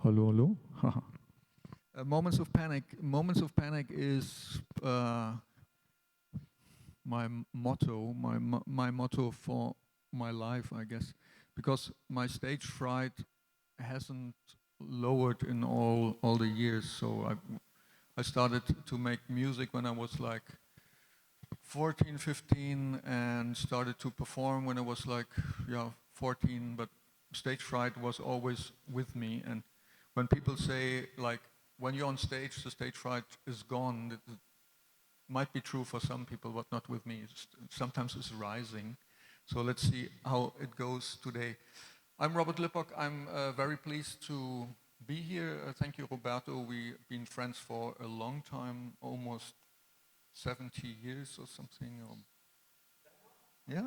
Hello, hello. Moments of Panic. Moments of Panic is my motto, my motto for my life, I guess, because my stage fright hasn't lowered in all the years. So I started to make music when I was like 14, 15, and started to perform when I was like 14. But stage fright was always with me. And when people say like, when you're on stage, the stage fright is gone, it might be true for some people, but not with me. Sometimes it's rising. So let's see how it goes today. I'm Robert Lippok. I'm very pleased to be here. Thank you, Roberto. We've been friends for a long time, almost 70 years or something. Yeah,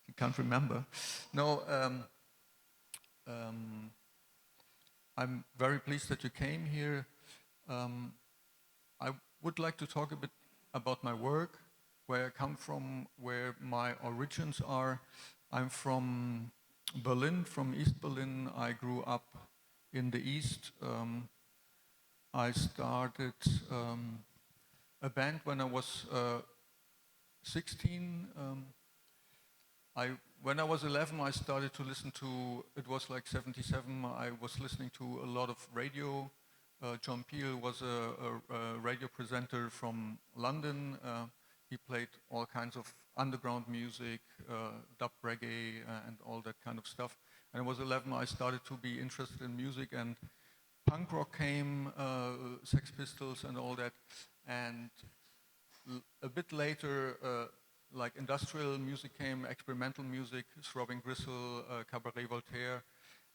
you can't remember. No, I'm very pleased that you came here. I would like to talk a bit about my work, where I come from, where my origins are. I'm from Berlin, from East Berlin. I grew up in the East. I started a band when I was 16. When I was 11, I started to listen to, it was like 77, I was listening to a lot of radio. John Peel was a radio presenter from London. He played all kinds of underground music, dub reggae, and all that kind of stuff. And I was 11, I started to be interested in music, and punk rock came, Sex Pistols and all that. And a bit later, like industrial music came, experimental music, Throbbing Gristle, Cabaret Voltaire.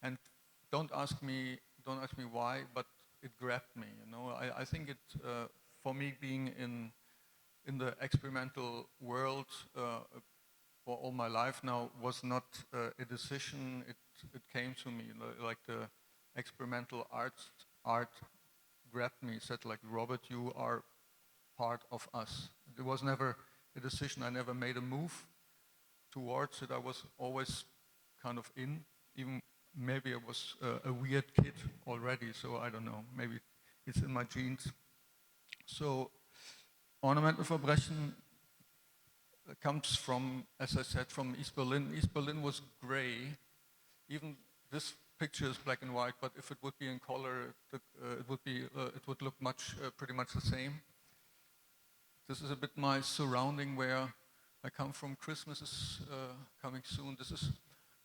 And don't ask me why, but it grabbed me, you know. I think it, for me being in the experimental world for all my life now was not a decision, it came to me, like the experimental art grabbed me, said like, Robert, you are part of us. It was never a decision, I never made a move towards it, I was always kind of in, even maybe I was a weird kid already, so I don't know, maybe it's in my genes. So, Ornamental Verbrechen comes from, as I said, from East Berlin. East Berlin was gray, even this picture is black and white, but if it would be in color, it would look pretty much the same. This is a bit my surrounding where I come from. Christmas is coming soon. This is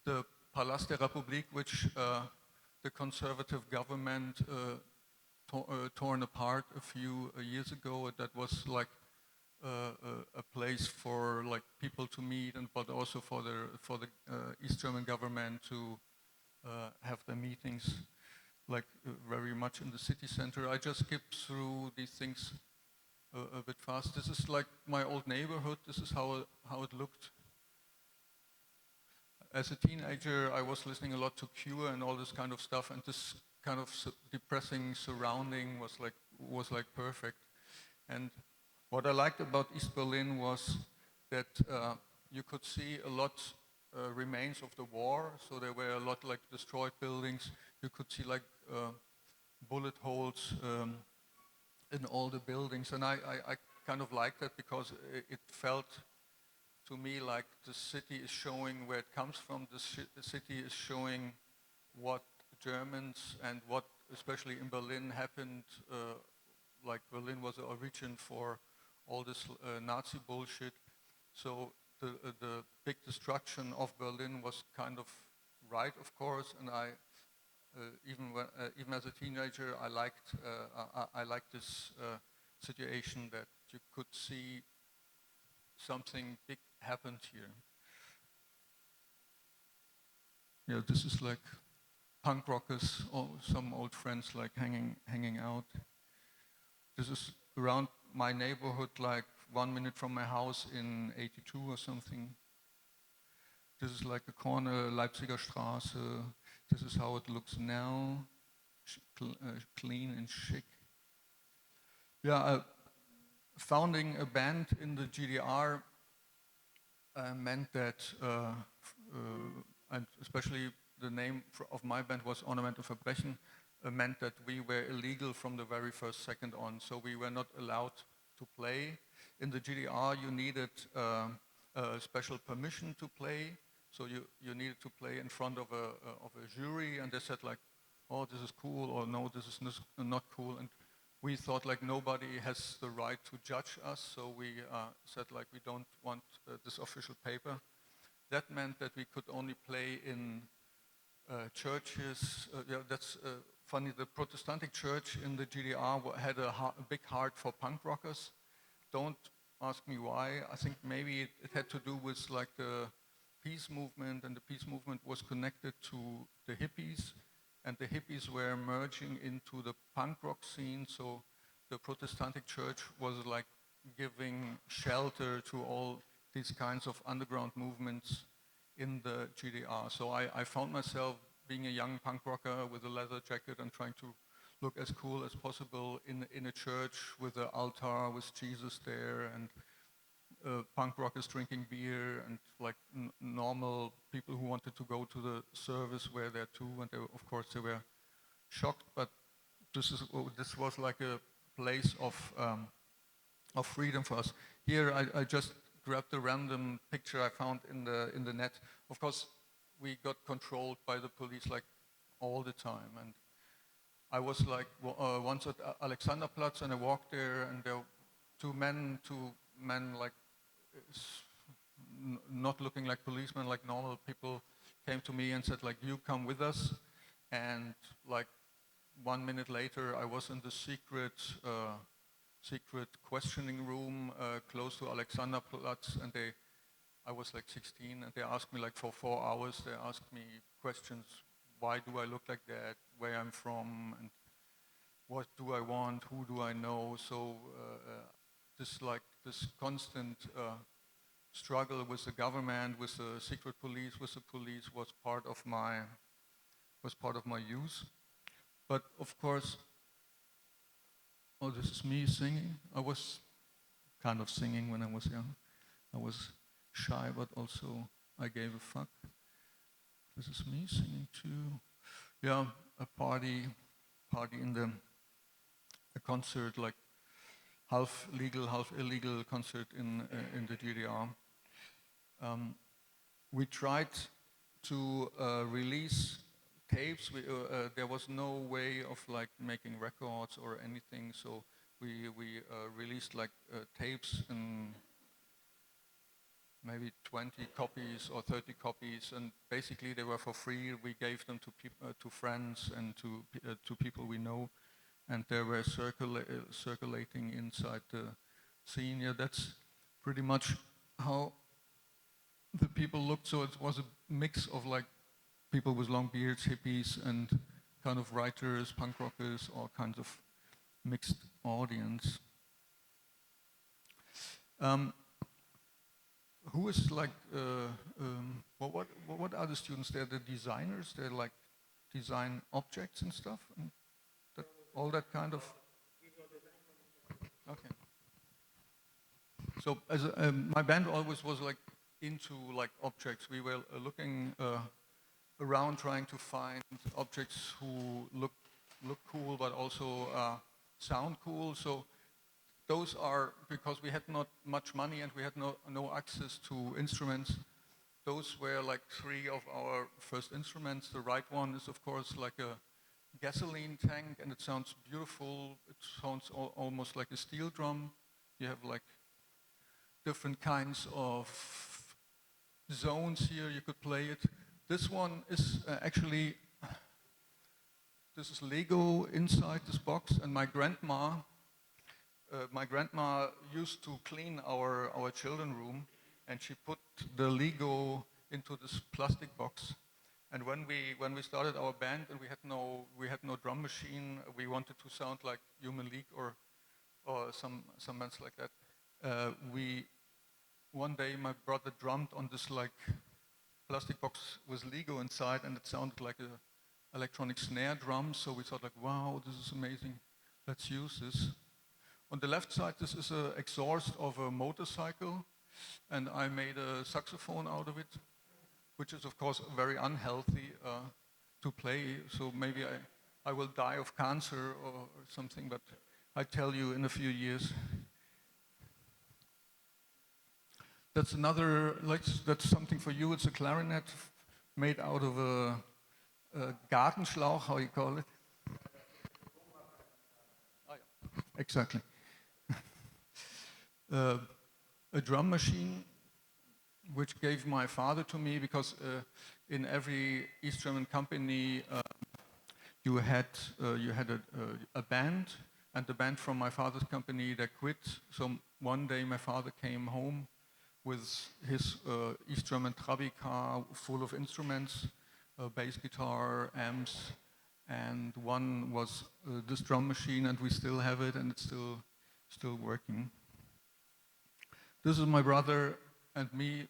the Palast der Republik, which the conservative government torn apart a few years ago. That was like a place for like people to meet, but also for the East German government to have their meetings, like very much in the city center. I just skipped through these things a bit fast. This is like my old neighborhood. This is how it looked. As a teenager, I was listening a lot to Cure and all this kind of stuff, and this kind of depressing surrounding was like perfect. And what I liked about East Berlin was that you could see a lot remains of the war. So there were a lot like destroyed buildings. You could see like bullet holes in all the buildings, and I kind of liked that because it felt to me like the city is showing where it comes from. The city is showing what Germans and what, especially in Berlin, happened. Like Berlin was the origin for all this Nazi bullshit. So the big destruction of Berlin was kind of right, of course, and I even as a teenager, I liked this situation that you could see something big happened here. Yeah, this is like punk rockers, or some old friends like hanging out. This is around my neighborhood, like 1 minute from my house in 82 or something. This is like the corner, Leipziger Straße. This is how it looks now, clean and chic. Yeah, founding a band in the GDR meant that, and especially the name of my band was Ornament of Verbrechen, meant that we were illegal from the very first second on. So we were not allowed to play. In the GDR, you needed a special permission to play. So you needed to play in front of a jury, and they said like, oh, this is cool, or no, this is not cool. And we thought like nobody has the right to judge us, so we said like we don't want this official paper. That meant that we could only play in churches. Yeah, that's funny. The Protestant church in the GDR had a big heart for punk rockers. Don't ask me why. I think maybe it had to do with like the peace movement, and the peace movement was connected to the hippies, and the hippies were merging into the punk rock scene. So the Protestant church was like giving shelter to all these kinds of underground movements in the GDR. So I found myself being a young punk rocker with a leather jacket and trying to look as cool as possible in a church with an altar with Jesus there, and punk rockers drinking beer, and like normal people who wanted to go to the service were there too, and of course they were shocked. But this was like a place of freedom for us. Here I just grabbed a random picture I found in the net. Of course, we got controlled by the police like all the time, and I was like once at Alexanderplatz, and I walked there, and there were two men like not looking like policemen, like normal people, came to me and said like, you come with us. And like 1 minute later, I was in the secret questioning room close to Alexanderplatz, and I was like 16, and they asked me like for 4 hours, they asked me questions. Why do I look like that? Where I'm from? And what do I want? Who do I know? So this constant struggle with the government, with the secret police, with the police was part of my youth. But of course, oh, this is me singing. I was kind of singing when I was young. I was shy, but also I gave a fuck. This is me singing too. Yeah, a party in a concert, like half legal, half illegal concert in the GDR. We tried to release tapes. There was no way of like making records or anything, so we released like tapes in maybe 20 copies or 30 copies, and basically they were for free. We gave them to friends and to people we know, and they were circulating inside the scene. Yeah, that's pretty much how the people looked. So it was a mix of like people with long beards, hippies, and kind of writers, punk rockers, all kinds of mixed audience. Who is like, what are the students? They're the designers, they're like design objects and stuff, and all that kind of, okay. So as my band always was like into like objects. We were looking around trying to find objects who look cool but also sound cool. So those are, because we had not much money and we had no access to instruments, those were like 3 of our first instruments. The right one is of course like a gasoline tank, and it sounds beautiful. It sounds almost like a steel drum. You have like different kinds of zones here, you could play it. This one is actually, this is Lego inside this box, and my grandma used to clean our children's room, and she put the Lego into this plastic box. And when we started our band and we had no drum machine, we wanted to sound like Human League or some bands like that. One day my brother drummed on this like plastic box with Lego inside, and it sounded like an electronic snare drum. So we thought like, wow, this is amazing. Let's use this. On the left side, this is an exhaust of a motorcycle, and I made a saxophone out of it. which is of course very unhealthy to play. So maybe I will die of cancer or something, but I tell you in a few years. That's another, that's something for you. It's a clarinet made out of a Gartenschlauch, how you call it? Oh, yeah. Exactly. A drum machine, which gave my father to me, because in every East German company you had a band, and the band from my father's company, they quit. So one day my father came home with his East German Trabi car full of instruments, bass guitar, amps, and one was this drum machine, and we still have it, and it's still working. This is my brother and me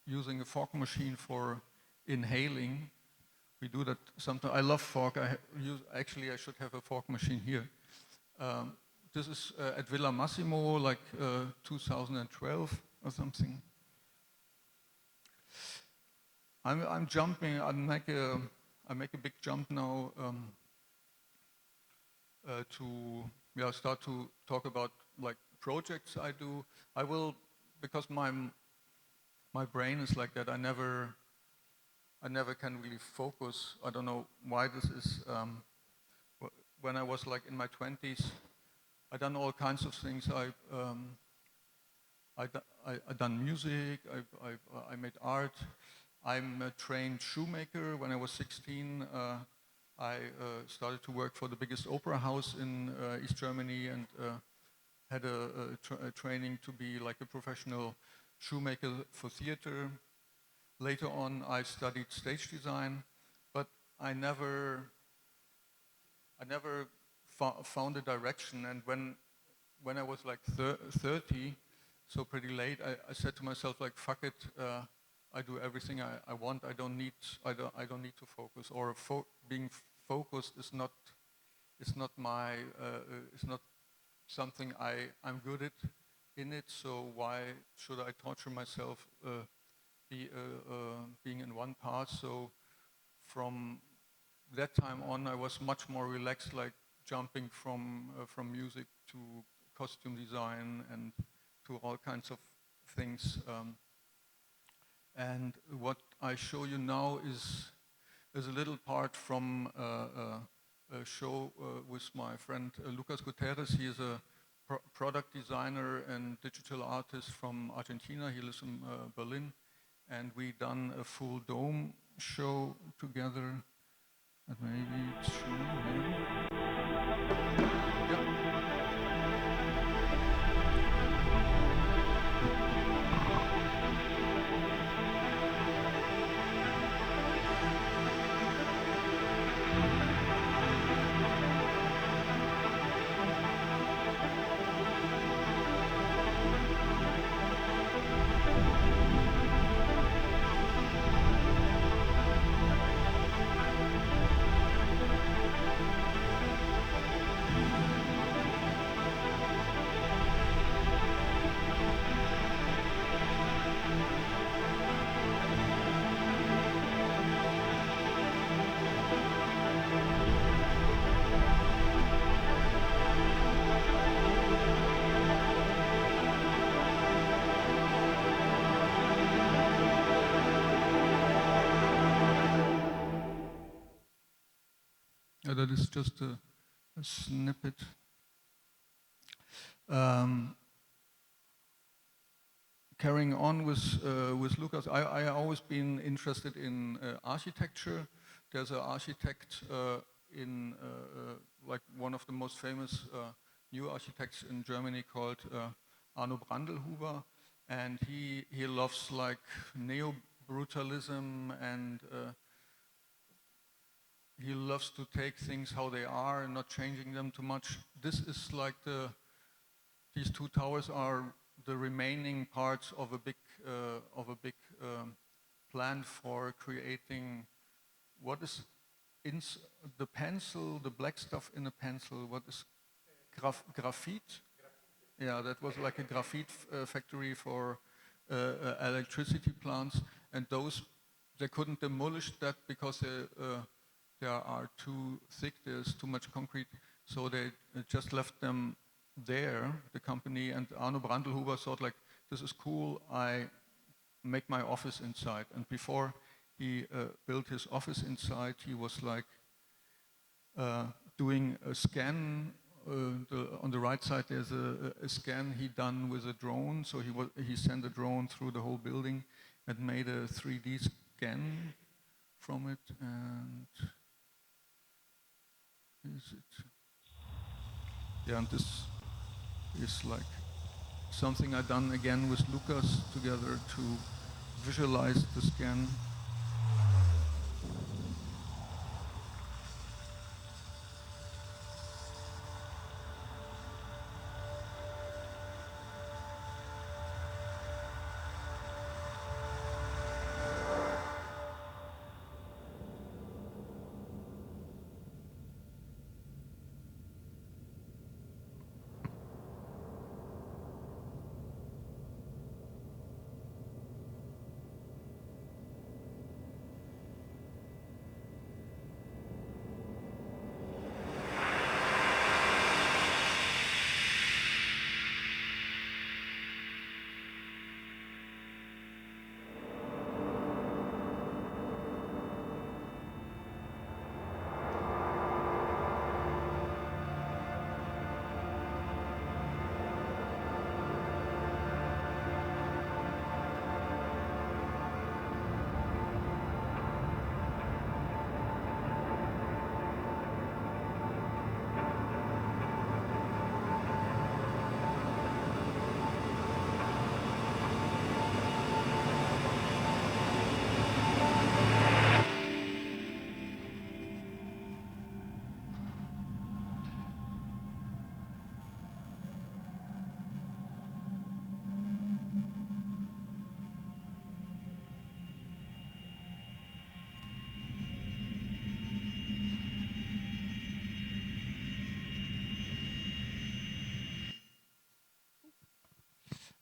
using a fog machine for inhaling. We do that sometimes. I love fog. Actually, I should have a fog machine here. This is at Villa Massimo, like 2012 or something. I'm jumping. I make a big jump now to start to talk about like projects I do. I will, because my brain is like that. I never can really focus. I don't know why this is. When I was like in my 20s, I done all kinds of things. I done music. I made art. I'm a trained shoemaker. When I was 16, I started to work for the biggest opera house in East Germany, and had a training to be like a professional shoemaker for theater. Later on, I studied stage design, but I never found a direction. And when I was like 30, so pretty late, I said to myself, like, fuck it, I do everything I want. I don't need to focus. Or being focused is not something I'm good at in it. So why should I torture myself being in one part? So from that time on, I was much more relaxed, like jumping from music to costume design and to all kinds of things. And what I show you now is a little part from a show with my friend Lucas Gutierrez. He is a product designer and digital artist from Argentina. He lives in Berlin. And we done a full dome show together. And maybe it's shown here. That is just a snippet. Carrying on with Lucas, I always been interested in architecture. There's an architect in like one of the most famous new architects in Germany called Arno Brandelhuber, and he loves like neo-brutalism, and he loves to take things how they are and not changing them too much. This is like these two towers are the remaining parts of a big plan for creating what is in the pencil, the black stuff in a pencil. What is graphite? Yeah, that was like a graphite factory for electricity plants. and those, they couldn't demolish that because they are too thick, there's too much concrete, so they just left them there, the company, and Arno Brandlhuber thought like, this is cool, I make my office inside. And before he built his office inside, he was like doing a scan. On the right side there's a scan he done with a drone, so he sent a drone through the whole building and made a 3D scan from it. And is it? Yeah, and this is like something I done again with Lucas together to visualize the scan.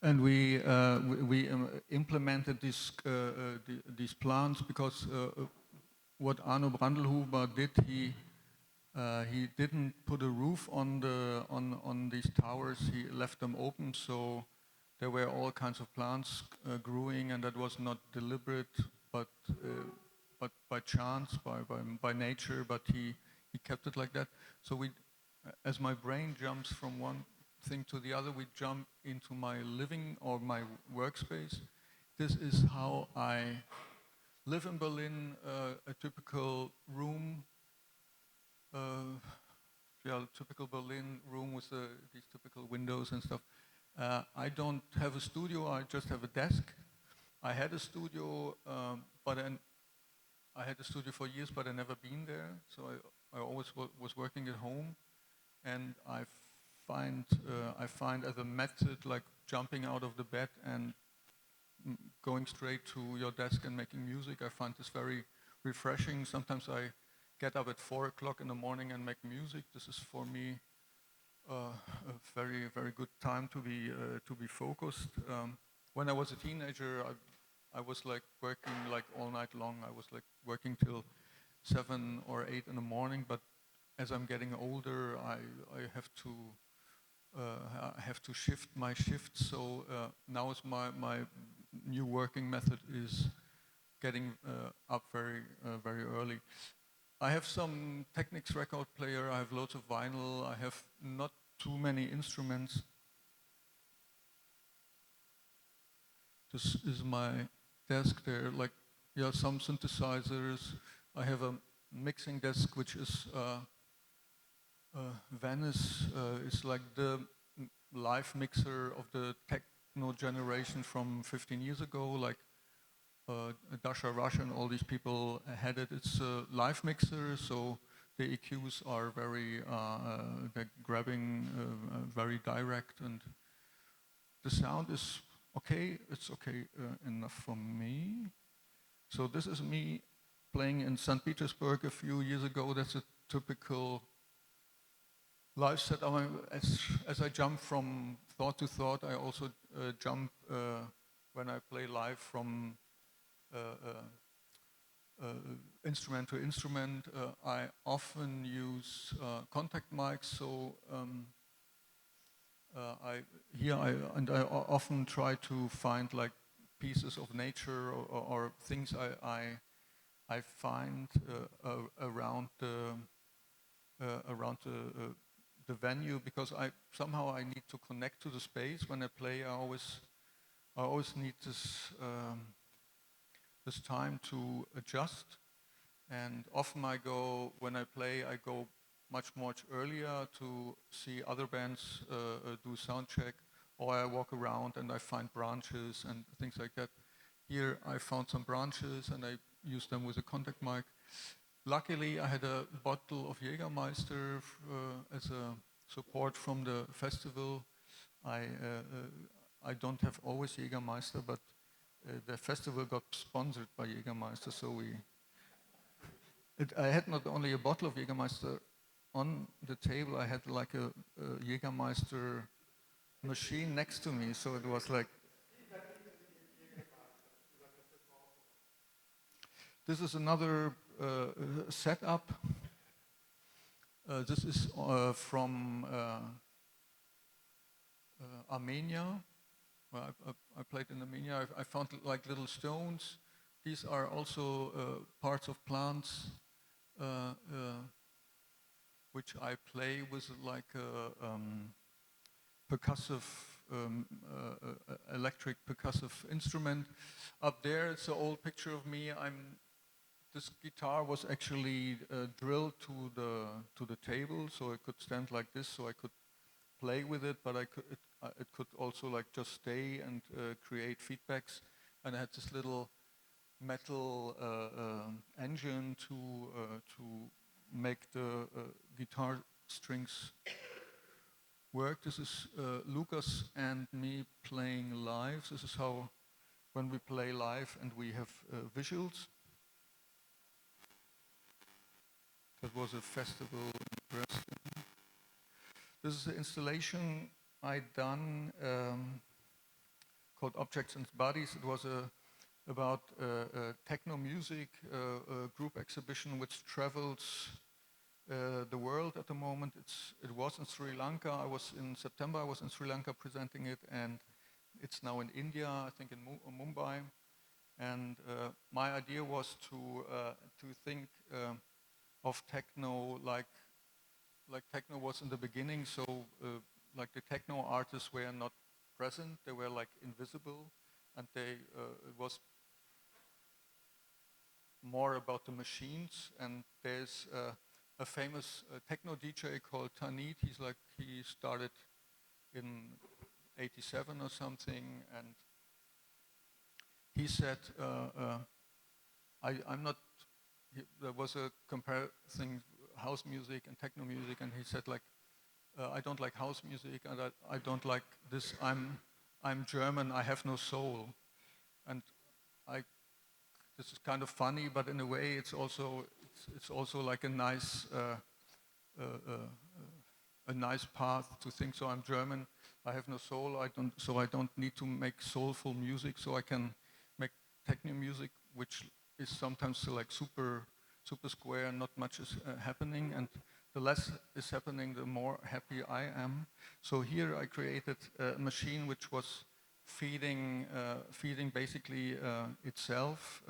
And we implemented these plans because what Arno Brandlhuber did, he didn't put a roof on these towers. He left them open, so there were all kinds of plants growing, and that was not deliberate, but by chance, by nature. But he kept it like that. So we, as my brain jumps from one thing to the other, we jump into my living or my workspace. This is how I live in Berlin, a typical room, typical Berlin room with these typical windows and stuff. I don't have a studio, I just have a desk. I had a studio, I had a studio for years, but I never been there, so I always was working at home, and I find as a method like jumping out of the bed and going straight to your desk and making music. I find this very refreshing. Sometimes I get up at 4 o'clock in the morning and make music. This is for me a very, very good time to be focused. When I was a teenager, I was like working like all night long. I was like working till 7 or 8 in the morning. But as I'm getting older, I have to shift my shifts. So now is my new working method is getting up very very early. I have some Technics record player. I have loads of vinyl. I have not too many instruments. This is my desk there. Like, yeah, some synthesizers. I have a mixing desk, which is Venice. It's like the live mixer of the techno generation from 15 years ago. Like Dasha Rush and all these people had it. It's a live mixer, so the EQs are very, they're grabbing, very direct, and the sound is okay. It's okay enough for me. So this is me playing in St. Petersburg a few years ago. That's a typical live set. As I jump from thought to thought, I also jump when I play live from instrument to instrument. I often use contact mics, so I often try to find like pieces of nature or things I find around the venue, because somehow I need to connect to the space when I play. I always need this time to adjust, and often when I play, I go much earlier to see other bands do sound check, or I walk around and I find branches and things like that. Here I found some branches and I used them with a contact mic. Luckily I had a bottle of Jägermeister as a support from the festival. I don't have always Jägermeister, but the festival got sponsored by Jägermeister, so I had not only a bottle of Jägermeister on the table, I had like a Jägermeister machine next to me, so it was like... This is another setup. This is from Armenia. Well, I played in Armenia. I found like little stones. These are also parts of plants, which I play with like a percussive, electric percussive instrument. Up there, it's an old picture of me. This guitar was actually drilled to the table, so it could stand like this, so I could play with it, but it could also like just stay and create feedbacks. And I had this little metal engine to make the guitar strings work. This is Lucas and me playing live. This is how, when we play live and we have visuals. That was a festival in Dresden. This is an installation I done called Objects and Bodies. It was about techno music, a group exhibition which travels the world at the moment. It was in Sri Lanka. In September I was in Sri Lanka presenting it, and it's now in India, I think in Mumbai. And my idea was to think of techno like techno was in the beginning. So like the techno artists were not present, they were like invisible, and it was more about the machines. And there's a famous techno DJ called Tanit. He started in '87 or something, and he said, I'm not. There was a comparison house music and techno music, and he said like, I don't like house music, and I don't like this. I'm German. I have no soul, and this is kind of funny, but in a way, it's also like a nice path to think. So I'm German. I have no soul. I don't need to make soulful music. So I can make techno music, which is sometimes like super square, and not much is happening. And the less is happening, the more happy I am. So here I created a machine which was feeding basically itself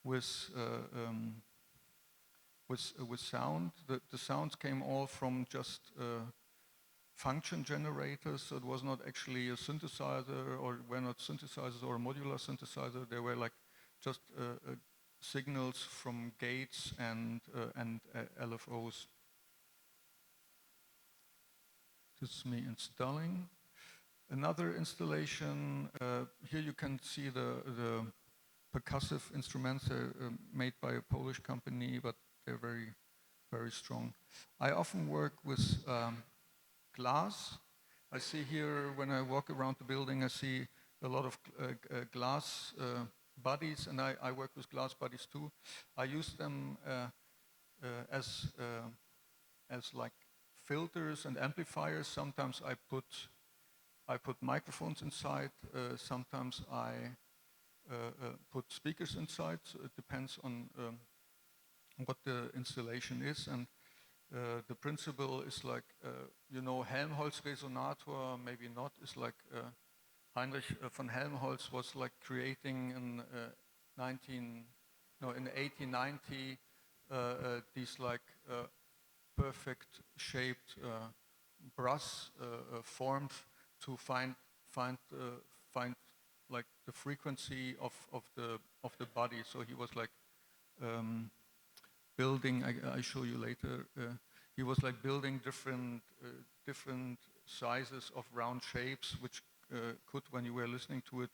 with sound. The sounds came all from just function generators. So it was not actually a synthesizer, or were not synthesizers or a modular synthesizer. They were like just signals from gates and LFOs. This is me installing. Another installation, here you can see the percussive instruments. They're made by a Polish company, but they're very, very strong. I often work with glass. I see here, when I walk around the building, I see a lot of glass bodies, and I work with glass bodies too. I use them as like filters and amplifiers. Sometimes I put microphones inside. Sometimes I put speakers inside. So it depends on what the installation is, and the principle is like, Helmholtz resonator, maybe not, is like Heinrich von Helmholtz was like creating in 1890 these like perfect shaped brass forms to find like the frequency of the body. So he was like building. I show you later. He was like building different sizes of round shapes, which could, when you were listening to it,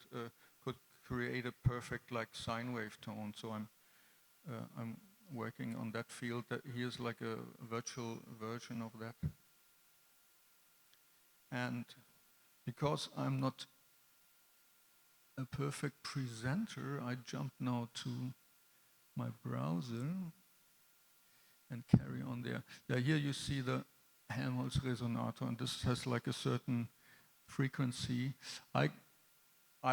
could create a perfect like sine wave tone. So I'm working on that field. That here's like a virtual version of that. And because I'm not a perfect presenter, I jump now to my browser and carry on there. Yeah, here you see the Helmholtz resonator, and this has like a certain frequency. I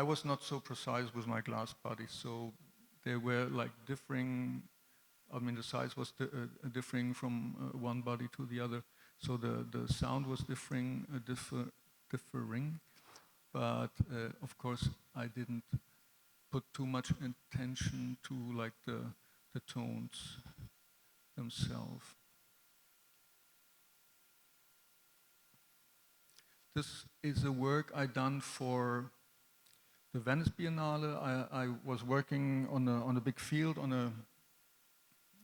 was not so precise with my glass bodies, so they were like differing. I mean, the size was differing from one body to the other, so the sound was differing. But of course, I didn't put too much attention to like the tones themselves. This is a work I done for the Venice Biennale. I was working on a big field on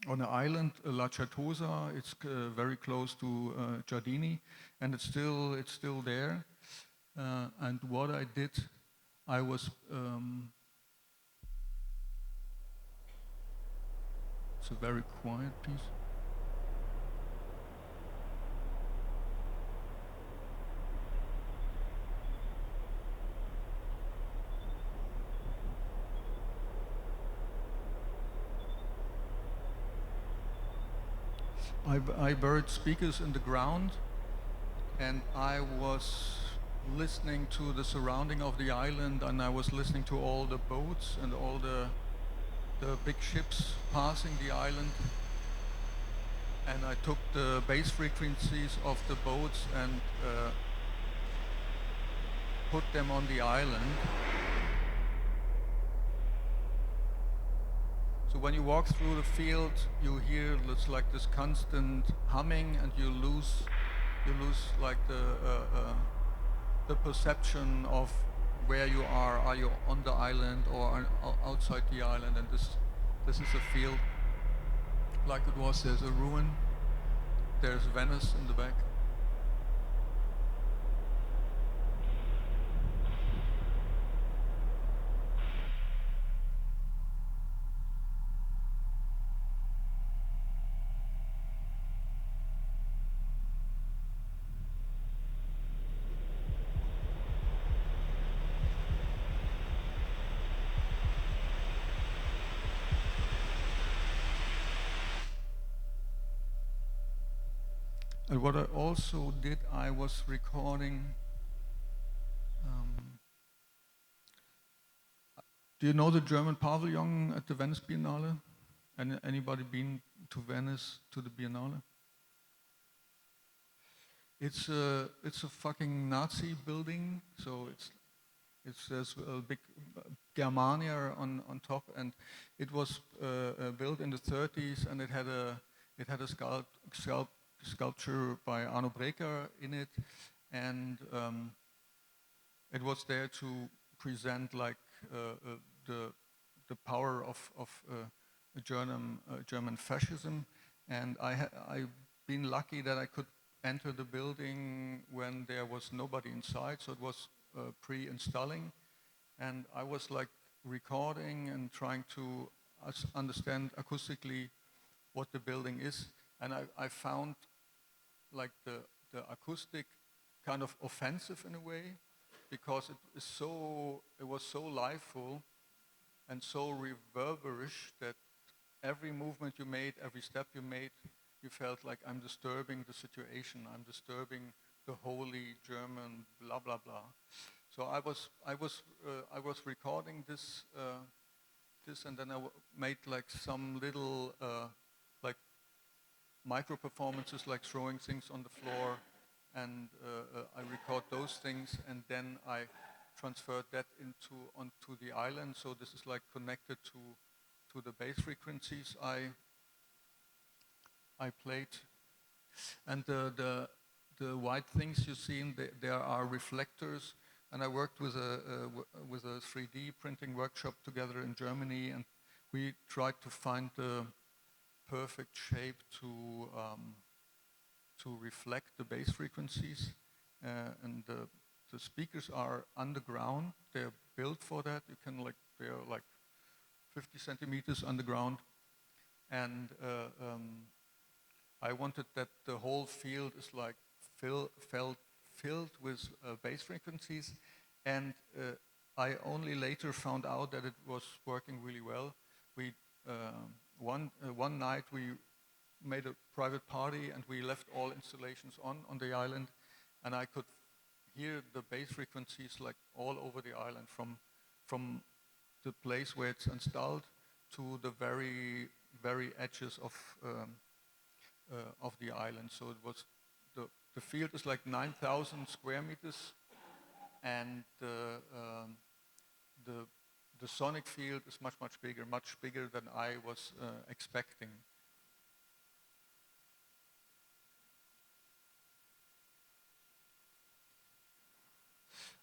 an island, La Certosa. It's very close to Giardini, and it's still there. And what I did, I was it's a very quiet piece. I buried speakers in the ground, and I was listening to the surrounding of the island, and I was listening to all the boats and all the big ships passing the island, and I took the bass frequencies of the boats and put them on the island. So when you walk through the field, you hear it's like this constant humming, and you lose like the perception of where you are. Are you on the island or outside the island? And this is a field like it was. There's a ruin. There's Venice in the back. And what I also did, I was recording. Do you know the German pavilion at the Venice Biennale? Anybody been to Venice, to the Biennale? It's a fucking Nazi building, so there's a big Germania on top, and it was built in the 30s, and it had a sculpture by Arno Breker in it, and it was there to present like the power of German fascism, and I've been lucky that I could enter the building when there was nobody inside, so it was pre-installing, and I was like recording and trying to understand acoustically what the building is, and I found like the acoustic kind of offensive in a way, because it was so liveful and so reverberish that every movement you made, every step you made, you felt like I'm disturbing the situation, I'm disturbing the holy German blah blah blah. So I was recording this and then I made like some little like micro performances, like throwing things on the floor, and I record those things, and then I transferred that onto the island. So this is like connected to the bass frequencies I played, and the white things you see, there are reflectors. And I worked with a 3D printing workshop together in Germany, and we tried to find the perfect shape to reflect the bass frequencies. And the speakers are underground. They're built for that. They're like 50 centimeters underground, and I wanted that the whole field is like filled with bass frequencies, and I only later found out that it was working really well. We one night we made a private party and we left all installations on the island, and I could hear the bass frequencies like all over the island, from the place where it's installed to the very edges of the island. So it was the field is like 9,000 square meters, and the sonic field is much bigger than I was expecting.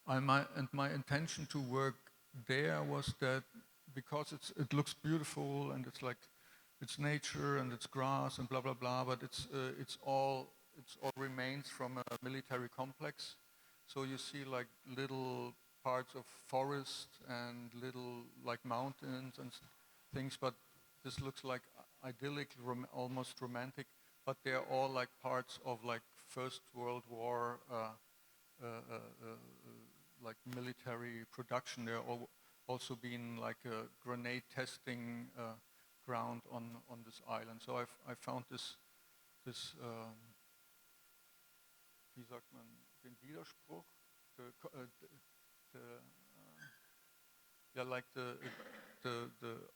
My intention to work there was that because it looks beautiful and it's nature and it's grass and blah blah blah, but it's all remains from a military complex. So you see like little parts of forest and little like mountains and things, but this looks like idyllic, almost romantic, but they're all like parts of like First World War like military production. There also been like a grenade testing ground on this island. So I found this wie sagt man, den Widerspruch, like the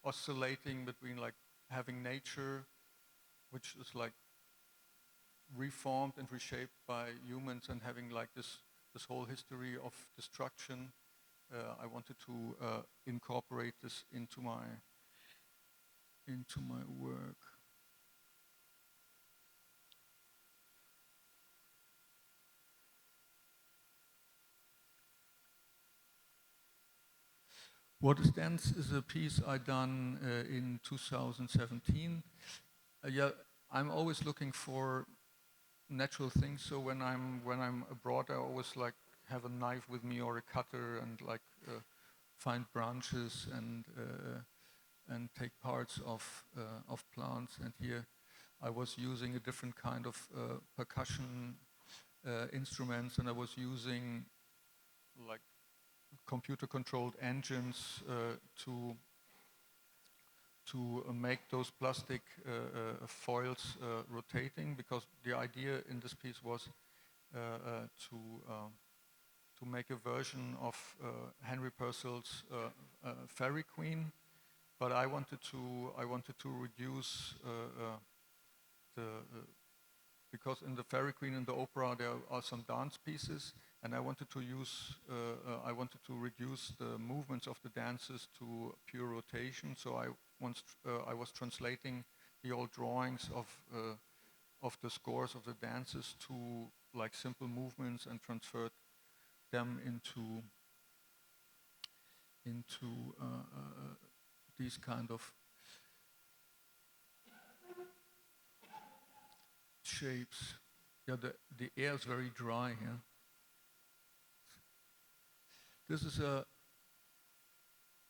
oscillating between like having nature, which is like reformed and reshaped by humans, and having like this whole history of destruction. I wanted to incorporate this into my work. What is Dance is a piece I done in 2017. I'm always looking for natural things. So when I'm abroad, I always like have a knife with me or a cutter and like find branches and take parts of plants. And here I was using a different kind of percussion instruments, and I was using like computer-controlled engines to make those plastic foils rotating, because the idea in this piece was to make a version of Henry Purcell's Fairy Queen, but I wanted to reduce because in the Fairy Queen in the opera there are some dance pieces, and I wanted to reduce the movements of the dances to pure rotation. So I was translating the old drawings of the scores of the dances to like simple movements and transferred them into these kind of shapes. Yeah, the air is very dry here. This is a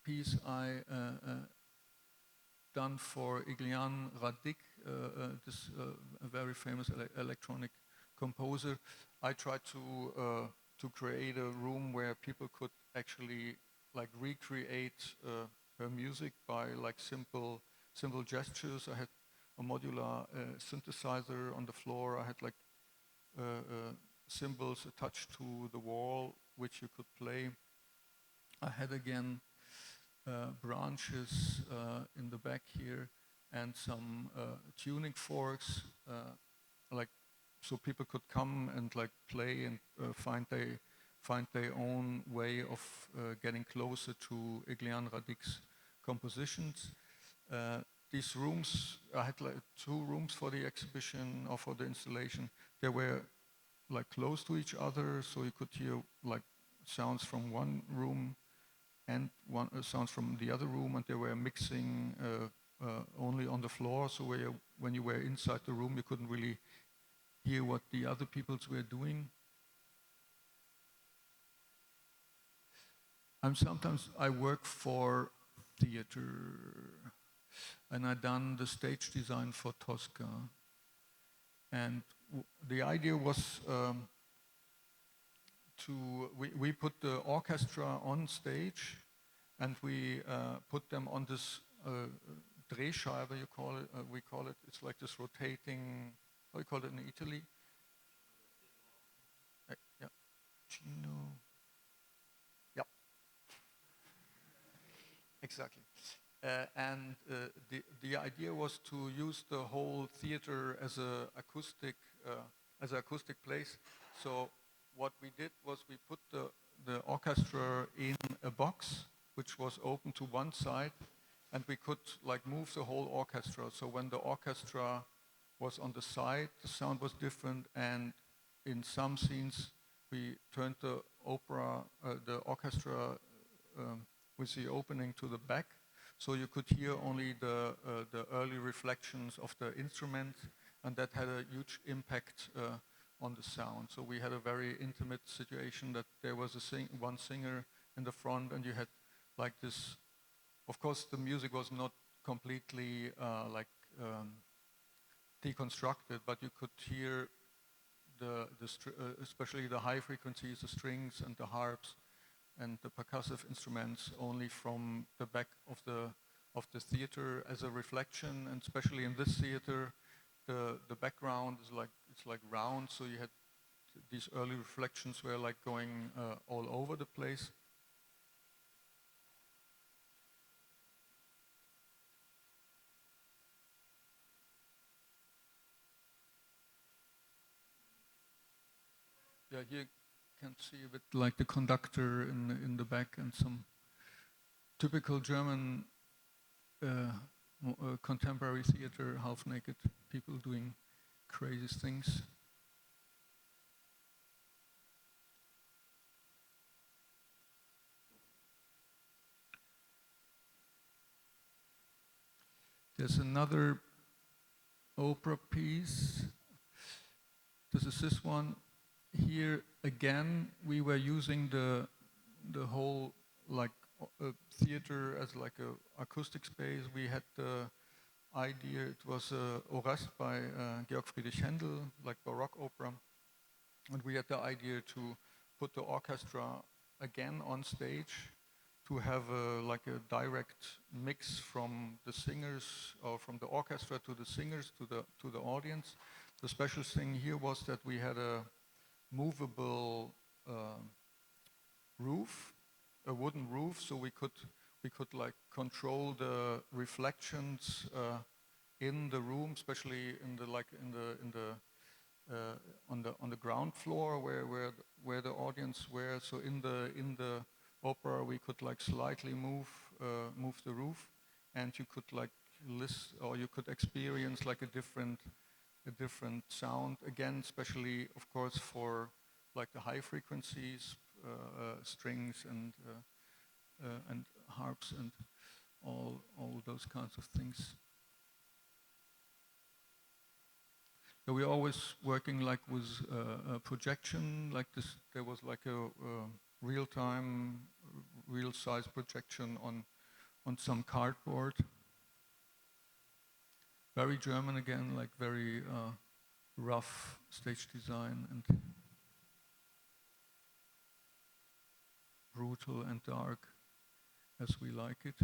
piece I done for Iglian Radic, this a very famous electronic composer. I tried to create a room where people could actually like recreate her music by like simple gestures. I had a modular synthesizer on the floor. I had like symbols attached to the wall, which you could play. I had again branches in the back here and some tuning forks, like so people could come and like play and find their own way of getting closer to Iglian Radic's compositions. These rooms, I had like 2 rooms for the exhibition or for the installation. They were like close to each other, so you could hear like sounds from one room and sounds from the other room, and they were mixing only on the floor. So when you were inside the room, you couldn't really hear what the other peoples were doing. Sometimes I work for theater, and I done the stage design for Tosca. And the idea was we put the orchestra on stage, and we put them on this Drehscheibe, we call it. It's like this rotating, how do you call it in Italy? Yeah, Gino. Yeah, exactly. And the idea was to use the whole theater as an acoustic place. So what we did was we put the orchestra in a box which was open to one side, and we could like move the whole orchestra. So when the orchestra was on the side, the sound was different, and in some scenes we turned the orchestra with the opening to the back. So you could hear only the early reflections of the instrument, and that had a huge impact on the sound. So we had a very intimate situation that there was one singer in the front, and you had like this. Of course, the music was not completely deconstructed, but you could hear especially the high frequencies, the strings and the harps, and the percussive instruments only from the back of the theater as a reflection. And especially in this theater, the background is like round, so you had these early reflections were like going all over the place. Yeah, here you can see a bit like the conductor in the back, and some typical German contemporary theater, half-naked people doing crazy things. There's another opera piece. This is this one. Here again, we were using the whole like theater as like a acoustic space. We had the idea. It was Horace by Georg Friedrich Händel, like Baroque opera, and we had the idea to put the orchestra again on stage to have like a direct mix from the singers or from the orchestra to the singers to the audience. The special thing here was that we had a movable roof, a wooden roof, so we could like control the reflections in the room, especially on the ground floor where the audience were. So in the opera we could like slightly move the roof, and you could like listen, or you could experience like a different sound again, especially of course for like the high frequencies, strings and harps and all those kinds of things. So we're always working like with a projection like this. There was like a real-time, real-size projection on some cardboard. Very German again, like very rough stage design and brutal and dark as we like it.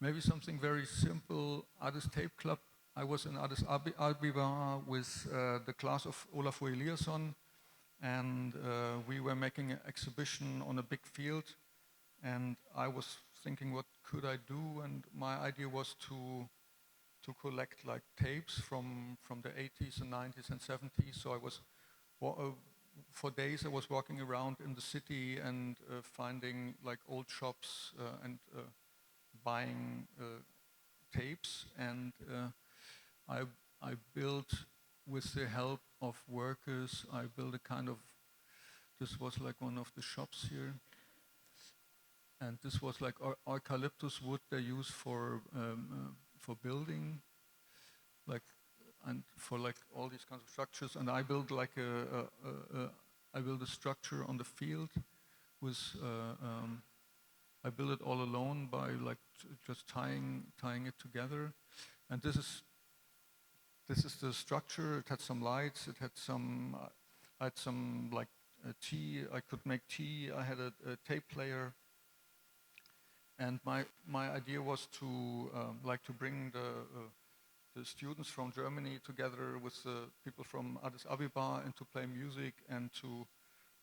Maybe something very simple. Artist Tape Club I was in Addis Ababa with the class of Olafur Eliasson, and we were making an exhibition on a big field, and I was thinking, what could I do? And my idea was to collect like tapes from the 80s and 90s and 70s. So I was, for days I was walking around in the city and finding like old shops and buying tapes, and I built, with the help of workers, I built a kind of, this was like one of the shops here, and this was like eucalyptus wood they use for building, like, and for like all these kinds of structures. And I built like I built a structure on the field with I built it all alone by like just tying it together. And this is the structure. It had some lights. It had some I had some like tea. I could make tea. I had a tape player. And my idea was to like to bring the students from Germany together with the people from Addis Ababa and to play music and to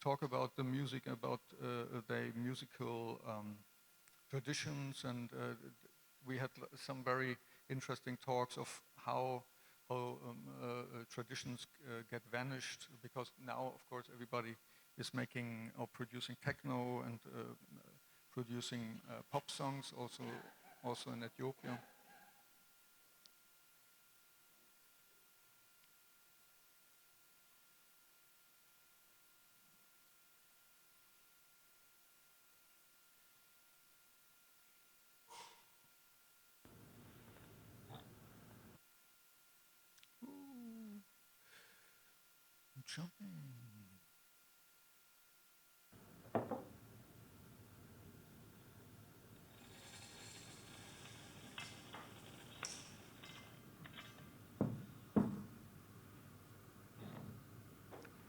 talk about the music, about their musical traditions. And we had some very interesting talks of how traditions get vanished, because now, of course, everybody is making or producing techno and producing pop songs, also in Ethiopia. Ooh, I'm jumping.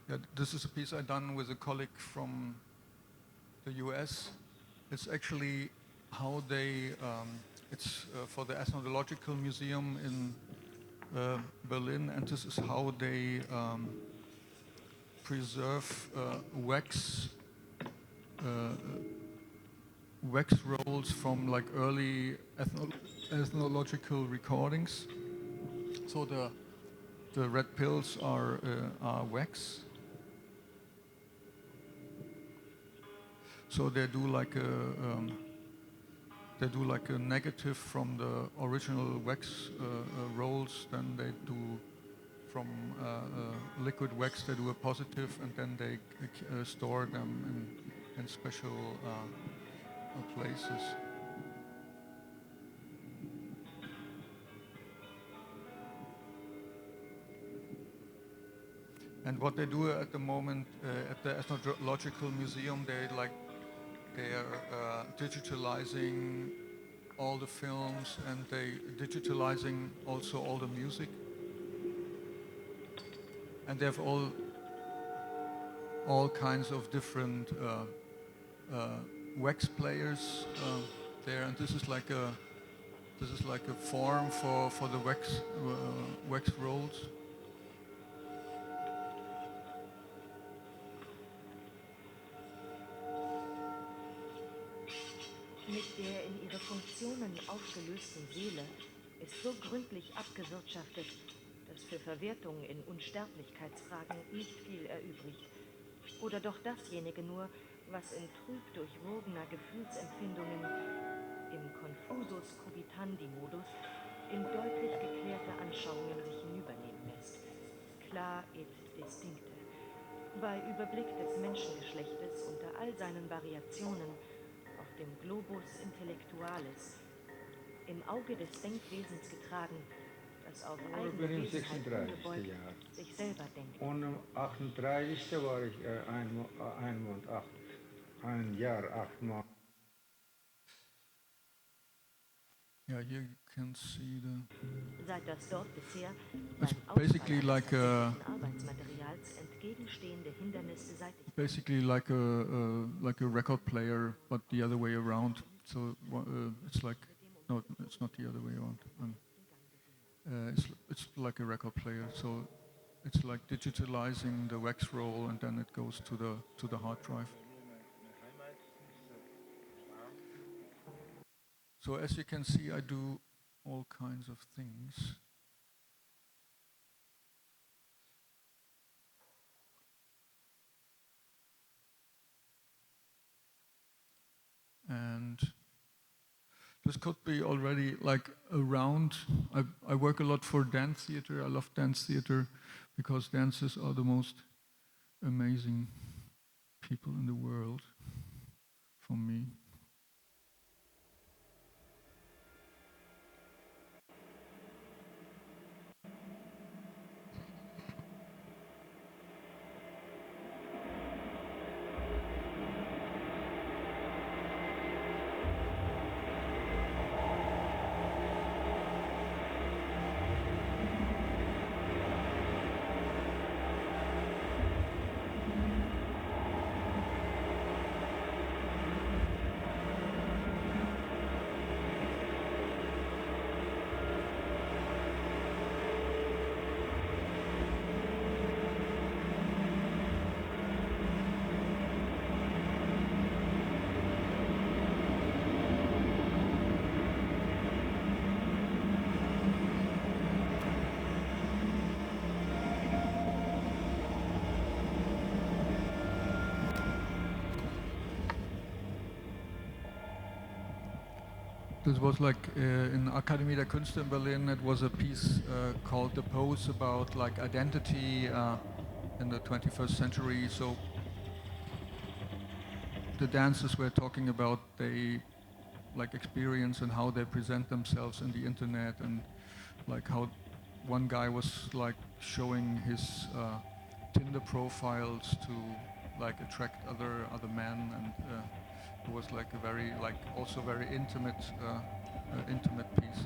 Yeah, this is a piece I done with a colleague from the US. It's actually how they, it's for the Ethnological Museum in Berlin, and this is how they preserve wax rolls from like early ethnological recordings. So the red pills are wax. So they do like a negative from the original wax rolls. Then they do from liquid wax. They do a positive, and then they store them in special places. And what they do at the moment at the Ethnological Museum, they are digitalizing all the films, and they digitalizing also all the music. And they have all kinds of different wax players there, and this is like a form for the wax rolls. Mit der in ihre Funktionen aufgelösten Seele ist so gründlich abgewirtschaftet, dass für Verwertung in Unsterblichkeitsfragen nicht viel erübrigt. Oder doch dasjenige nur, was in trüb durchwogener Gefühlsempfindungen, im Confusus cubitandi-Modus, in deutlich geklärte Anschauungen sich hinübernehmen lässt. Klar et distincte. Bei Überblick des Menschengeschlechtes unter all seinen Variationen auf dem Globus Intellectualis, im Auge des Denkwesens getragen, das auf eigene Wesenheit ungebeugt sich selber denkt. Und am 38. war ich ein Jahr, 8 Monate. Yeah, here you can see Seit das dort bisher it's beim basically like a Arbeitsmaterials entgegenstehende Hindernisse seitig basically like a record player, but the other way around. So it's like, no, it's not the other way around. it's like a record player. So it's like digitalizing the wax roll, and then it goes to the hard drive. So as you can see, I do all kinds of things. And this could be already like around, I work a lot for dance theater. I love dance theater because dancers are the most amazing people in the world for me. This was like in Akademie der Künste in Berlin. It was a piece called "The Pose" about like identity in the 21st century. So the dancers were talking about they like experience and how they present themselves in the internet, and like how one guy was like showing his Tinder profiles to like attract other men, and it was like a very like also very intimate piece.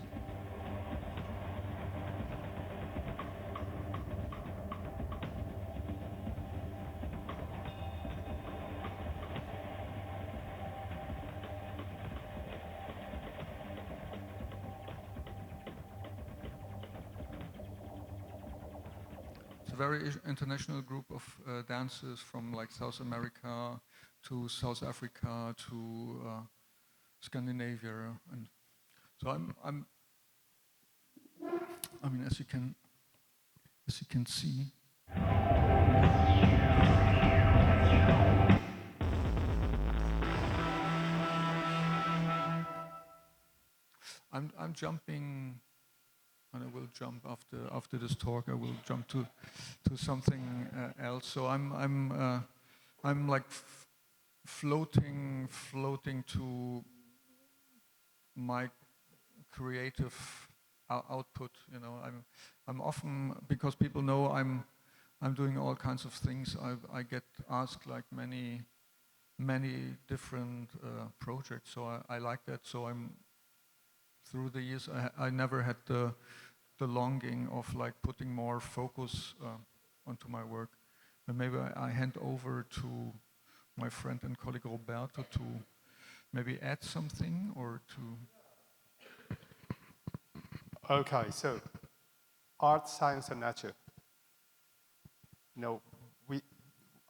It's a very international group of dancers from like South America to South Africa to Scandinavia, and so I mean, as you can see, I'm jumping, and I will jump after this talk. I will jump to something else. So I'm like floating to my creative output. You know, I'm often, because people know I'm doing all kinds of things. I get asked like many different projects. So I like that. So through the years I never had the longing of like putting more focus onto my work. And maybe I hand over to my friend and colleague Roberto to maybe add something or to... Okay, so art, science, and nature. You know,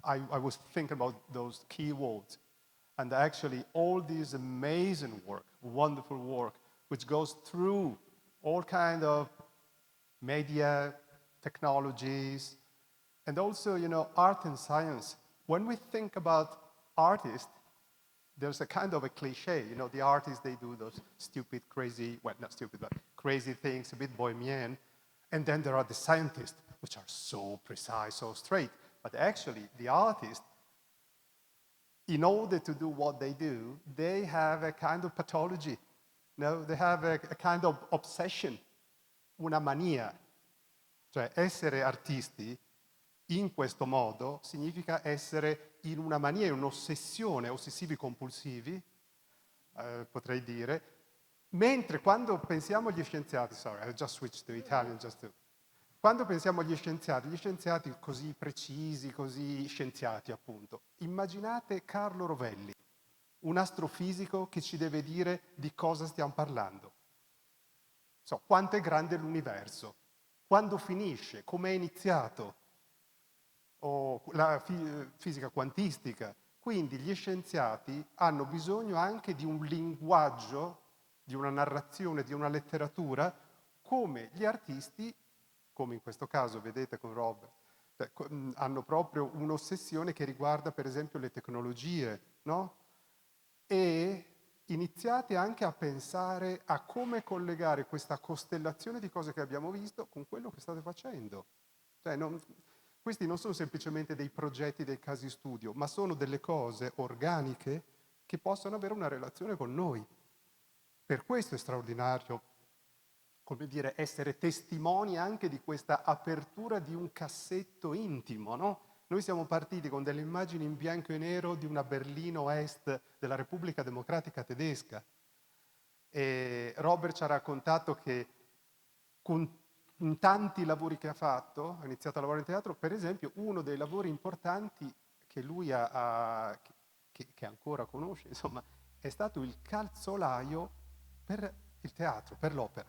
I was thinking about those key words, and actually all this amazing work, wonderful work, which goes through all kind of media, technologies, and also, you know, art and science. When we think about artists, there's a kind of a cliche, you know, the artists, they do those stupid, crazy, well, not stupid, but crazy things, a bit bohemian. And then there are the scientists, which are so precise, so straight. But actually, the artists, in order to do what they do, they have a kind of pathology. You know, they have a kind of obsession, una mania. Cioè, essere artisti in questo modo significa essere in una mania, in un'ossessione, ossessivi compulsivi, potrei dire, mentre quando pensiamo agli scienziati, sorry, I just switched to Italian just to... Quando pensiamo agli scienziati così precisi, così scienziati appunto, immaginate Carlo Rovelli, un astrofisico che ci deve dire di cosa stiamo parlando. So, quanto è grande l'universo, quando finisce, come è iniziato, o la fisica quantistica. Quindi gli scienziati hanno bisogno anche di un linguaggio, di una narrazione, di una letteratura, come gli artisti, come in questo caso vedete con Robert, hanno proprio un'ossessione che riguarda per esempio le tecnologie, no? E iniziate anche a pensare a come collegare questa costellazione di cose che abbiamo visto con quello che state facendo. Cioè, questi non sono semplicemente dei progetti, dei casi studio, ma sono delle cose organiche che possono avere una relazione con noi. Per questo è straordinario, come dire, essere testimoni anche di questa apertura di un cassetto intimo, no? Noi siamo partiti con delle immagini in bianco e nero di una Berlino Est della Repubblica Democratica Tedesca. E Robert ci ha raccontato che in tanti lavori che ha fatto, ha iniziato a lavorare in teatro, per esempio uno dei lavori importanti che lui che ancora conosce, insomma, è stato il calzolaio per il teatro, per l'opera.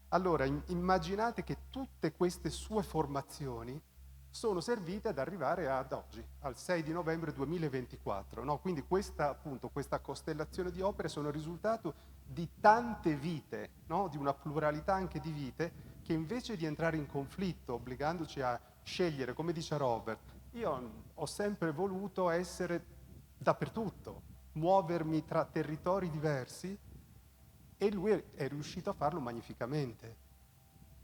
Allora, immaginate che tutte queste sue formazioni sono servite ad arrivare ad oggi, al 6 di novembre 2024. No? Quindi questa costellazione di opere sono il risultato di tante vite, no? Di una pluralità anche di vite, che invece di entrare in conflitto, obbligandoci a scegliere, come dice Robert, io ho sempre voluto essere dappertutto, muovermi tra territori diversi, e lui è riuscito a farlo magnificamente.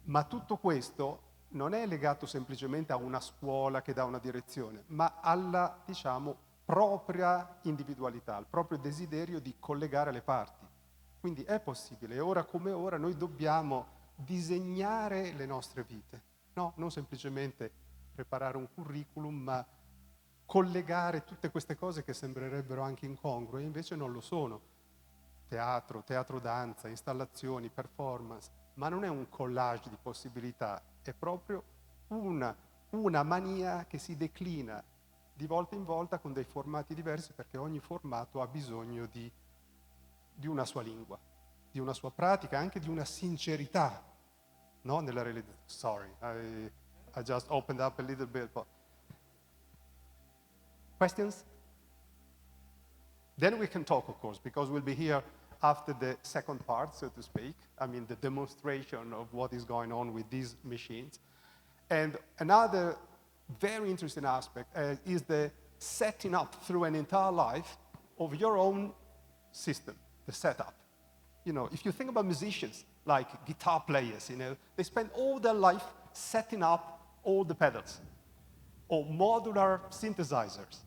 Ma tutto questo non è legato semplicemente a una scuola che dà una direzione, ma alla, diciamo, propria individualità, al proprio desiderio di collegare le parti. Quindi è possibile, e ora come ora noi dobbiamo disegnare le nostre vite, no? Non semplicemente preparare un curriculum, ma collegare tutte queste cose che sembrerebbero anche incongrue, e invece non lo sono. Teatro danza, installazioni, performance, ma non è un collage di possibilità, è proprio una mania che si declina di volta in volta con dei formati diversi, perché ogni formato ha bisogno di una sua lingua, di una sua pratica, anche di una sincerità, no? Nella realizzazione. Sorry, I just opened up a little bit. But... Questions? Then we can talk, of course, because we'll be here after the second part, so to speak. I mean, the demonstration of what is going on with these machines. And another very interesting aspect is the setting up through an entire life of your own system, the setup. You know, if you think about musicians, like guitar players, you know, they spend all their life setting up all the pedals, or modular synthesizers.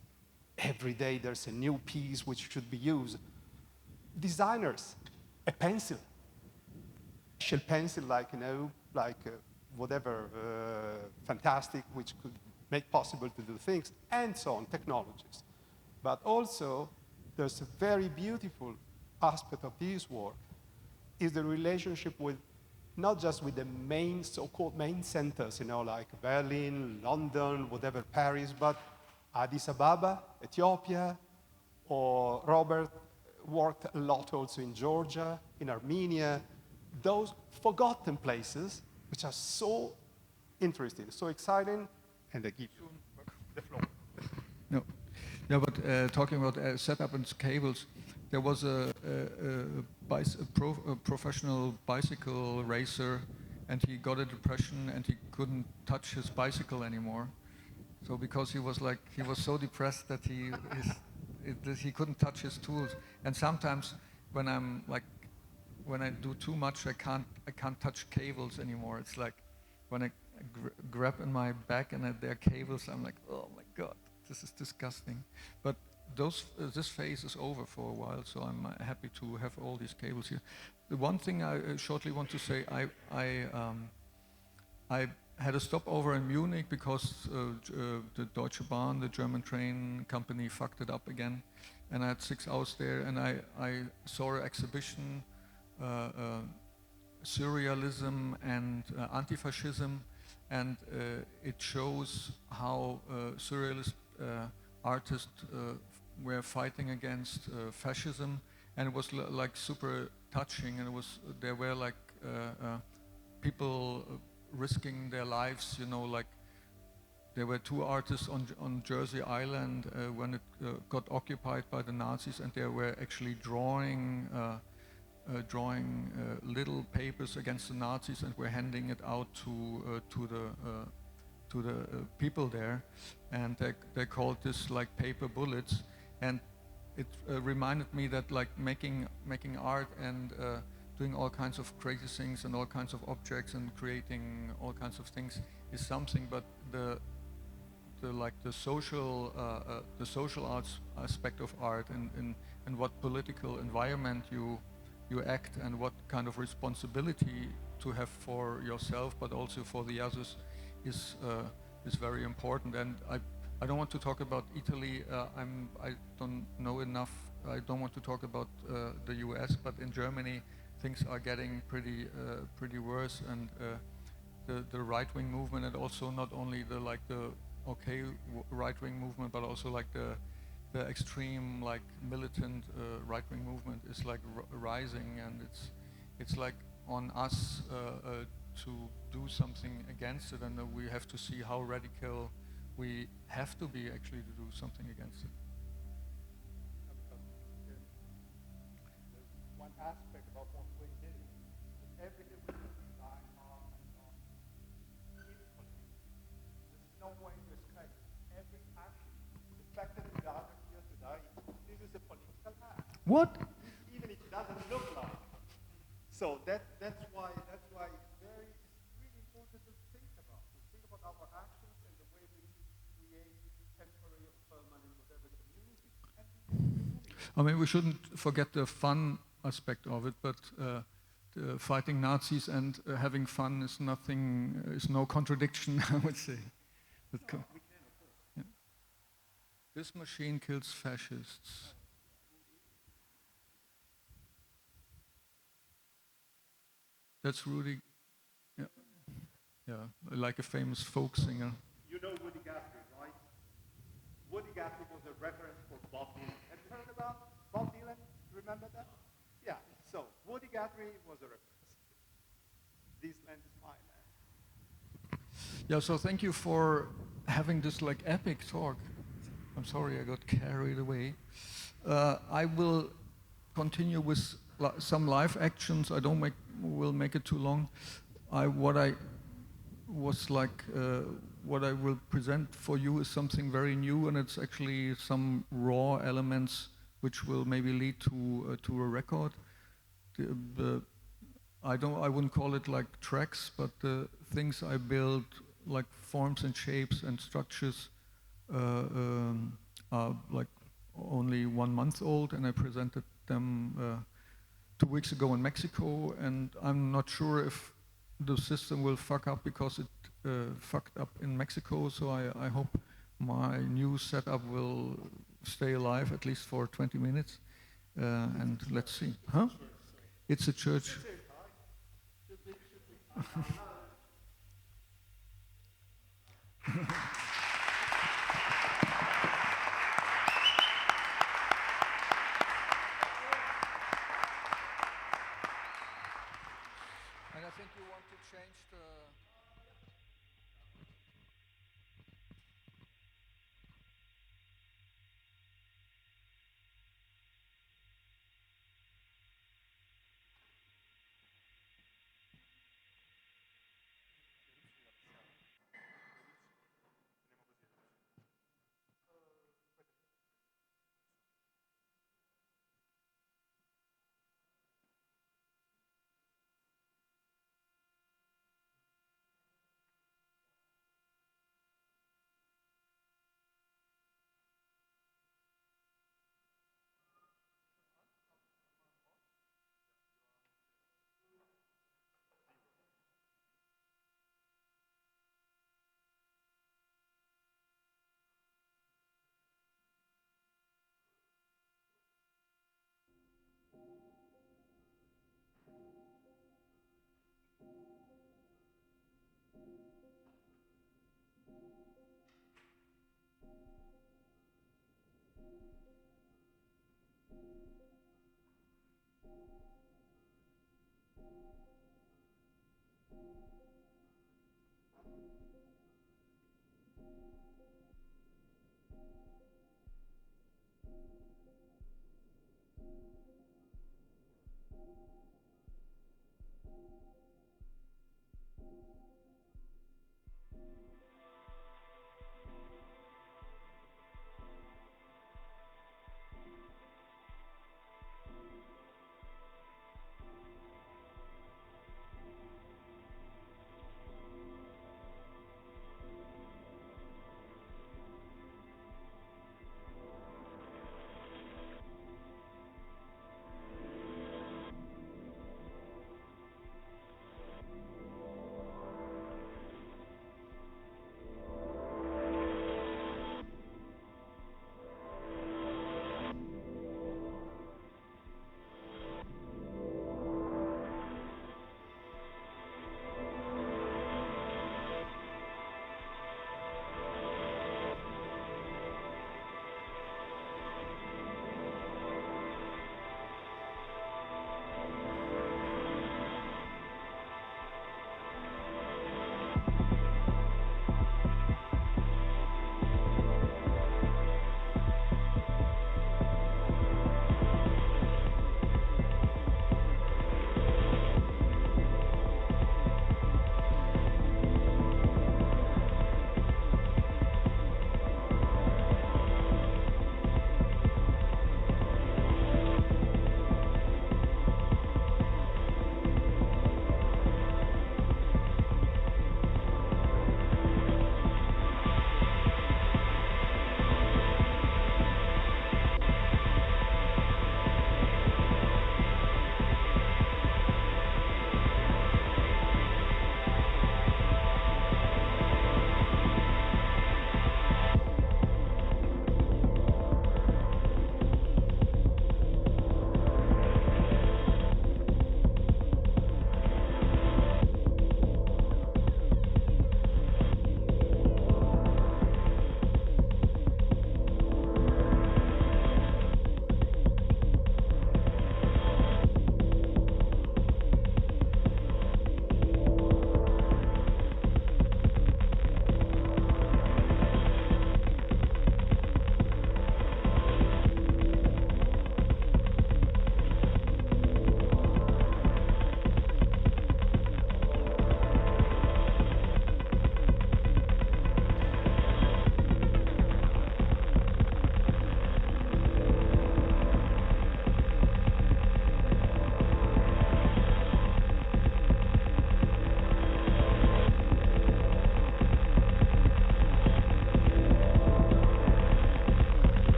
Every day there's a new piece which should be used. Designers, a pencil. A pencil like, you know, like whatever fantastic, which could make possible to do things, and so on, technologies. But also, there's a very beautiful aspect of this work, is the relationship with, not just with the main, so-called main centers, you know, like Berlin, London, whatever, Paris, but Addis Ababa, Ethiopia, or Robert worked a lot also in Georgia, in Armenia, those forgotten places which are so interesting, so exciting, and they give you the floor. No. Yeah, but talking about setup and cables, there was a professional bicycle racer, and he got a depression and he couldn't touch his bicycle anymore. So because he was so depressed that he couldn't touch his tools. And sometimes when I do too much, I can't touch cables anymore. It's like when I grab in my back and there are cables, I'm like, oh my God, this is disgusting. But this phase is over for a while, so I'm happy to have all these cables here. The one thing I shortly want to say, I had a stopover in Munich because the Deutsche Bahn, the German train company, fucked it up again, and I had 6 hours there, and I saw an exhibition, Surrealism and Anti-Fascism, and it shows how surrealist artists were fighting against fascism, and it was like super touching, and there were like people risking their lives, you know, like there were two artists on Jersey Island when it got occupied by the Nazis, and they were actually drawing little papers against the Nazis, and were handing it out to the people there, and they called this like paper bullets, and it reminded me that like making art and doing all kinds of crazy things and all kinds of objects and creating all kinds of things is something, but the social arts aspect of art and what political environment you act and what kind of responsibility to have for yourself but also for the others is very important. And I don't want to talk about Italy. I don't know enough. I don't want to talk about the US, but in Germany things are getting pretty worse, and the right-wing movement, and also not only the right-wing movement, but also like the extreme like militant right-wing movement is like rising, and it's like on us to do something against it, and we have to see how radical we have to be actually to do something against it. One aspect about what we did is everything we design on and on is political. There's no way to escape. Every action, the fact that we are here today, this is a political act. What? Even if it doesn't look like it. So that's why it's really important to think about our actions and the way we create temporary or permanent whatever community. I mean, we shouldn't forget the fun aspect of it, but fighting Nazis and having fun is no contradiction, I would say. We can, of course. Yeah. This machine kills fascists. That's Rudy, yeah, like a famous folk singer. You know Woody Guthrie, right? Woody Guthrie was a reference for Bob Dylan. Have you heard about Bob Dylan? Remember that? Yeah, so Woody Guthrie was a reference. This land is my land. Yeah, so thank you for having this like epic talk. I'm sorry I got carried away. I will continue with some live actions. I will make it too long. What I will present for you is something very new, and it's actually some raw elements which will maybe lead to a record. I wouldn't call it like tracks, but the things I build, like forms and shapes and structures, are like only 1 month old, and I presented them 2 weeks ago in Mexico, and I'm not sure if the system will fuck up because it fucked up in Mexico, so I hope my new setup will stay alive at least for 20 minutes, and let's see. Huh? It's a church. And I think you want to change the...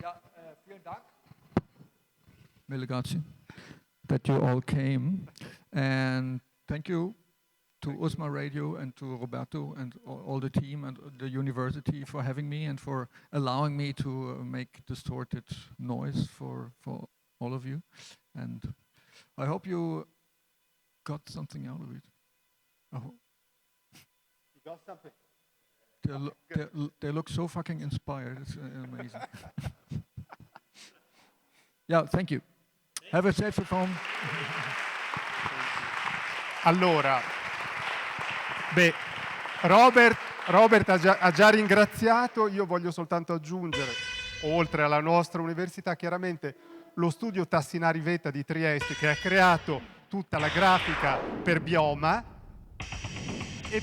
Ja, vielen Dank. Mille grazie that you all came, and thank you to Usmaradio and to Roberto and all the team and the university for having me and for allowing me to make distorted noise for all of you. And I hope you got something out of it. You got something? They look so fucking inspired. It's amazing. Yeah, thank you. Have a safe home. Allora, Robert ha già ringraziato, io voglio soltanto aggiungere, oltre alla nostra università, chiaramente lo studio Tassinari Vetta di Trieste, che ha creato tutta la grafica per Bioma, e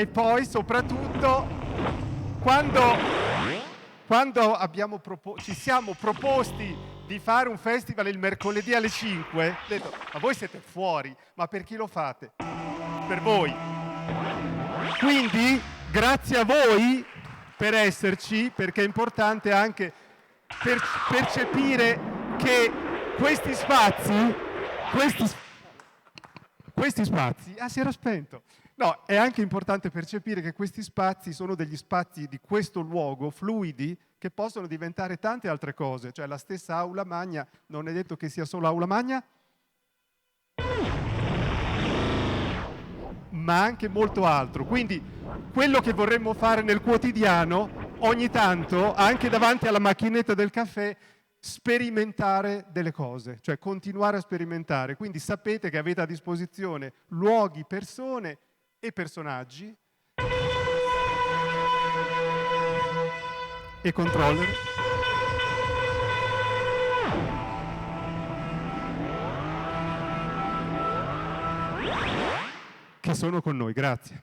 poi soprattutto quando ci siamo proposti di fare un festival il mercoledì alle 5, ho detto, ma voi siete fuori, ma per chi lo fate? Per voi. Quindi grazie a voi per esserci, perché è importante anche percepire che questi spazi, si era spento. No, è anche importante percepire che questi spazi sono degli spazi di questo luogo, fluidi, che possono diventare tante altre cose. Cioè la stessa aula magna, non è detto che sia solo aula magna, ma anche molto altro. Quindi quello che vorremmo fare nel quotidiano, ogni tanto, anche davanti alla macchinetta del caffè, sperimentare delle cose, cioè continuare a sperimentare. Quindi sapete che avete a disposizione luoghi, persone e personaggi e controller che sono con noi. Grazie.